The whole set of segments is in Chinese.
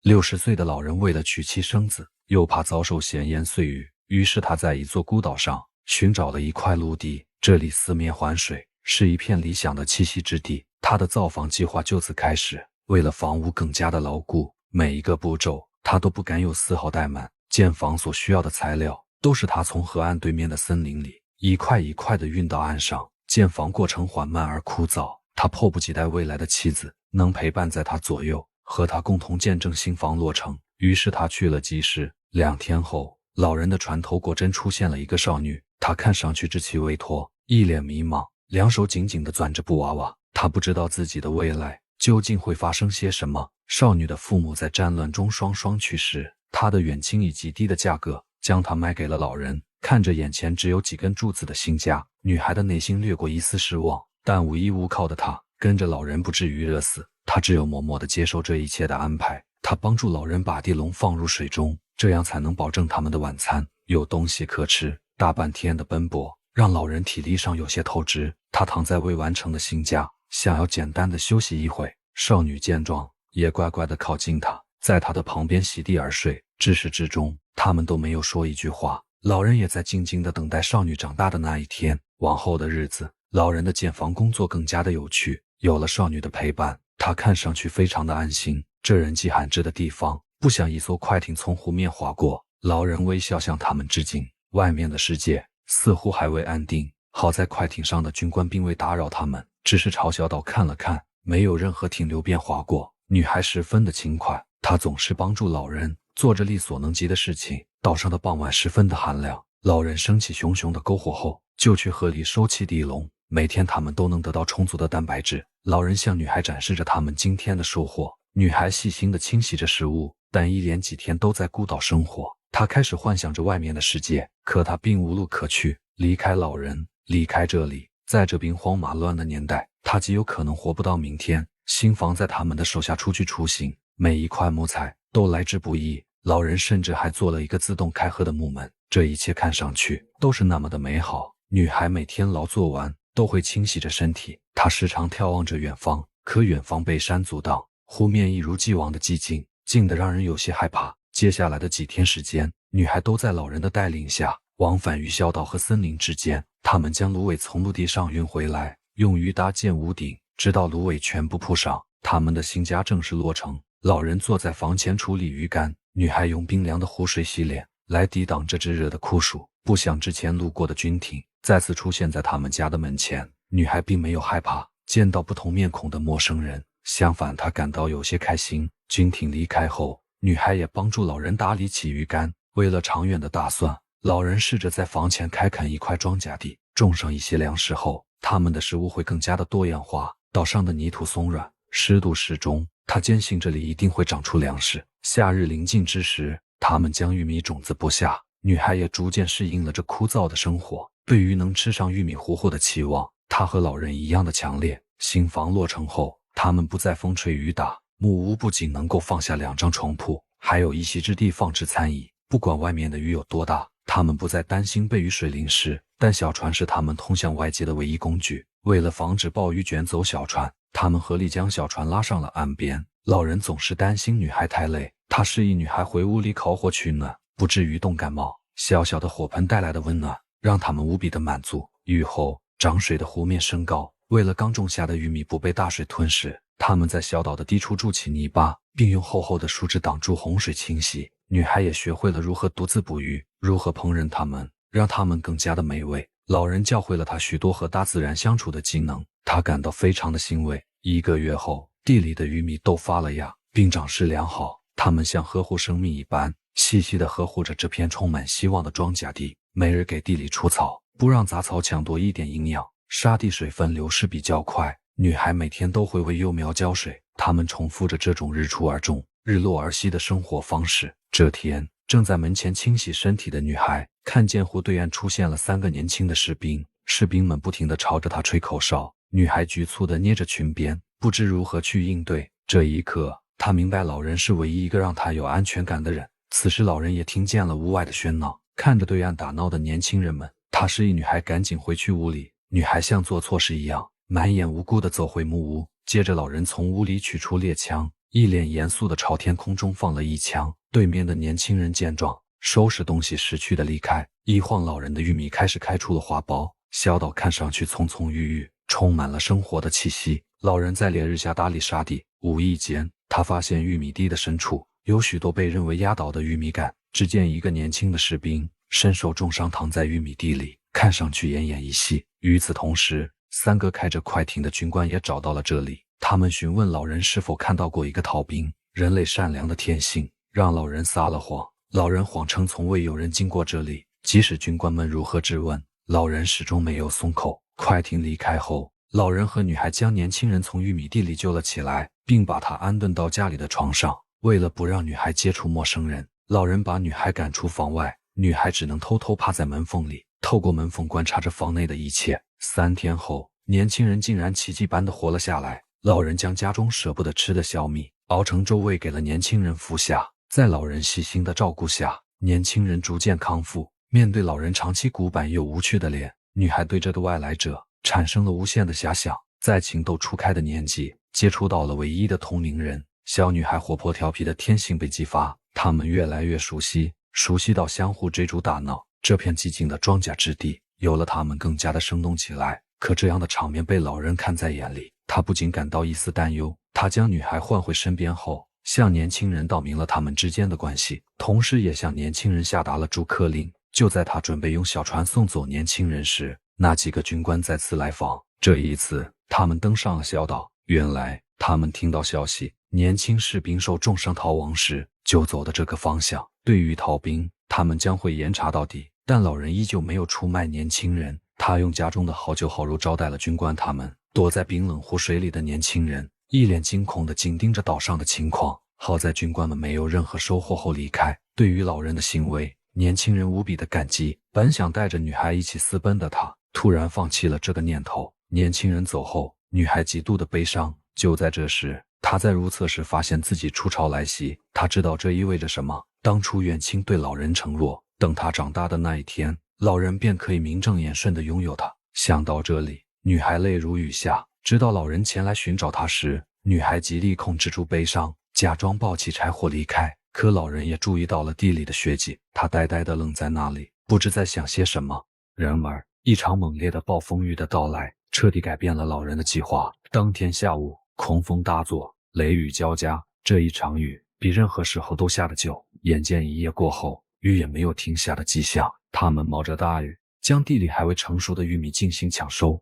60岁的老人为了娶妻生子，又怕遭受闲言碎语，于是他在一座孤岛上寻找了一块陆地，这里四面环水，是一片理想的栖息之地。他的造房计划就此开始。为了房屋更加的牢固，每一个步骤他都不敢有丝毫怠慢。建房所需要的材料都是他从河岸对面的森林里一块一块的运到岸上。建房过程缓慢而枯燥，他迫不及待未来的妻子能陪伴在他左右，和他共同见证新房落成。于是他去了集市。2天后，老人的船头果真出现了一个少女，她看上去稚气未脱，一脸迷茫，两手紧紧地攥着布娃娃。她不知道自己的未来究竟会发生些什么。少女的父母在战乱中双双去世，她的远亲以极低的价格将她卖给了老人。看着眼前只有几根柱子的新家，女孩的内心掠过一丝失望，但无依无靠的她跟着老人不至于热死，她只有默默地接受这一切的安排。她帮助老人把地笼放入水中，这样才能保证他们的晚餐有东西可吃。大半天的奔波让老人体力上有些透支，他躺在未完成的新家，想要简单的休息一会。少女见状也乖乖地靠近他，在他的旁边席地而睡。至始至终他们都没有说一句话，老人也在静静地等待少女长大的那一天。往后的日子，老人的建房工作更加的有趣，有了少女的陪伴，他看上去非常的安心。这人迹罕至的地方，不想一艘快艇从湖面划过。老人微笑向他们致敬。外面的世界似乎还未安定，好在快艇上的军官并未打扰他们，只是朝小岛看了看，没有任何停留便划过。女孩十分的勤快，她总是帮助老人做着力所能及的事情。岛上的傍晚十分的寒凉，老人升起熊熊的篝火后，就去河里收起地笼。每天他们都能得到充足的蛋白质。老人向女孩展示着他们今天的收获，女孩细心地清洗着食物，但一连几天都在孤岛生活。她开始幻想着外面的世界，可她并无路可去。离开老人，离开这里，在这兵荒马乱的年代，她极有可能活不到明天。新房在他们的手下初具雏形，每一块木材都来之不易。老人甚至还做了一个自动开合的木门，这一切看上去都是那么的美好。女孩每天劳作完都会清洗着身体，她时常眺望着远方，可远方被山阻挡，湖面一如既往的寂静，静得让人有些害怕。接下来的几天时间，女孩都在老人的带领下往返于小岛和森林之间。他们将芦苇从陆地上运回来，用于搭建屋顶，直到芦苇全部铺上，他们的新家正式落成。老人坐在房前处理鱼干，女孩用冰凉的湖水洗脸，来抵挡这炙热的酷暑。不想之前路过的军艇再次出现在他们家的门前，女孩并没有害怕见到不同面孔的陌生人，相反她感到有些开心。军艇离开后，女孩也帮助老人打理起鱼竿。为了长远的打算，老人试着在房前开垦一块庄稼地，种上一些粮食后，他们的食物会更加的多样化。岛上的泥土松软，湿度适中，他坚信这里一定会长出粮食。夏日临近之时，他们将玉米种子播下，女孩也逐渐适应了这枯燥的生活。对于能吃上玉米糊后的期望，她和老人一样的强烈。新房落成后，他们不再风吹雨打，木屋不仅能够放下2张床铺，还有一席之地放置餐椅。不管外面的雨有多大，他们不再担心被雨水淋湿，但小船是他们通向外界的唯一工具。为了防止暴雨卷走小船，他们合力将小船拉上了岸边。老人总是担心女孩太累，他示意女孩回屋里烤火取暖，不至于冻感冒。小小的火盆带来的温暖让他们无比的满足。雨后涨水的湖面升高，为了刚种下的玉米不被大水吞噬，他们在小岛的低处筑起泥巴，并用厚厚的树枝挡住洪水侵袭。女孩也学会了如何独自捕鱼，如何烹饪它们，让它们更加的美味。老人教会了她许多和大自然相处的技能，她感到非常的欣慰。1个月后，地里的玉米都发了芽，并长势良好。他们像呵护生命一般，细细地呵护着这片充满希望的庄稼地，每日给地里除草，不让杂草抢夺一点营养。沙地水分流失比较快，女孩每天都会为幼苗浇水。他们重复着这种日出而种，日落而息的生活方式。这天，正在门前清洗身体的女孩看见湖对岸出现了3个年轻的士兵，士兵们不停地朝着她吹口哨。女孩局促地捏着裙边，不知如何去应对。这一刻，她明白老人是唯一一个让她有安全感的人。此时老人也听见了屋外的喧闹，看着对岸打闹的年轻人们，他示意女孩赶紧回去屋里。女孩像做错事一样，满眼无辜地走回木屋。接着老人从屋里取出猎枪，一脸严肃地朝天空中放了一枪。对面的年轻人见状，收拾东西识趣地离开。一晃老人的玉米开始开出了花苞，小岛看上去葱葱郁郁，充满了生活的气息。老人在烈日下打理沙地，无意间他发现玉米地的深处有许多被认为压倒的玉米杆。只见一个年轻的士兵身受重伤躺在玉米地里，看上去奄奄一息。与此同时，3个开着快艇的军官也找到了这里。他们询问老人是否看到过一个逃兵。人类善良的天性让老人撒了谎，老人谎称从未有人经过这里。即使军官们如何质问，老人始终没有松口。快艇离开后，老人和女孩将年轻人从玉米地里救了起来，并把他安顿到家里的床上。为了不让女孩接触陌生人，老人把女孩赶出房外，女孩只能偷偷趴在门缝里，透过门缝观察着房内的一切。3天后，年轻人竟然奇迹般地活了下来。老人将家中舍不得吃的小米熬成粥喂给了年轻人服下。在老人细心的照顾下，年轻人逐渐康复。面对老人长期古板又无趣的脸，女孩对这个外来者产生了无限的遐想。在情窦初开的年纪，接触到了唯一的同龄人，小女孩活泼调皮的天性被激发，他们越来越熟悉到相互追逐打闹。这片寂静的庄稼之地有了他们更加的生动起来。可这样的场面被老人看在眼里，他不仅感到一丝担忧。他将女孩唤回身边后，向年轻人道明了他们之间的关系，同时也向年轻人下达了逐客令。就在他准备用小船送走年轻人时，那几个军官再次来访。这一次他们登上了小岛。原来他们听到消息，年轻士兵受重伤逃亡时就走的这个方向。对于逃兵，他们将会严查到底。但老人依旧没有出卖年轻人，他用家中的好酒好肉招待了军官他们。躲在冰冷湖水里的年轻人一脸惊恐地紧盯着岛上的情况。好在军官们没有任何收获后离开。对于老人的行为，年轻人无比的感激。本想带着女孩一起私奔的他，突然放弃了这个念头。年轻人走后，女孩极度的悲伤。就在这时，她在如厕时发现自己初潮来袭。她知道这意味着什么。当初远亲对老人承诺，等她长大的那一天，老人便可以名正言顺地拥有她。想到这里，女孩泪如雨下。直到老人前来寻找她时，女孩极力控制住悲伤，假装抱起柴火离开。可老人也注意到了地里的血迹，他呆呆地愣在那里，不知在想些什么。然而，一场猛烈的暴风雨的到来，彻底改变了老人的计划。当天下午，狂风大作，雷雨交加。这一场雨比任何时候都下得久。眼见一夜过后，雨也没有停下的迹象。他们冒着大雨，将地里还未成熟的玉米进行抢收。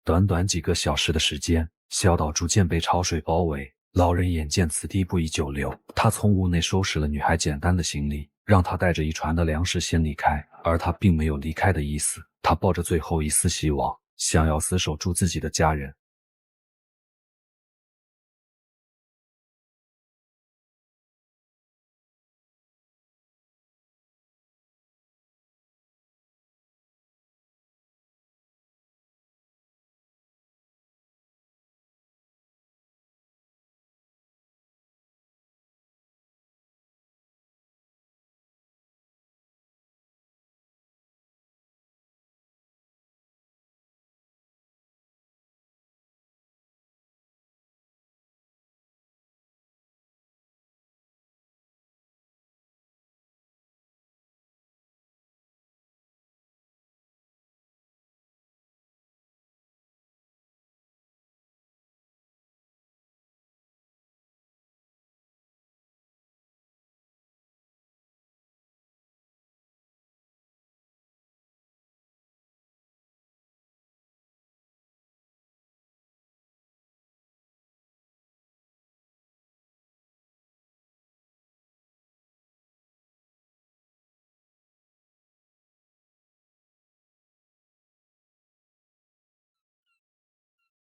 短短几个小时的时间，小岛逐渐被潮水包围。老人眼见此地不宜久留，他从屋内收拾了女孩简单的行李，让她带着一船的粮食先离开。而他并没有离开的意思，他抱着最后一丝希望，想要死守住自己的家人。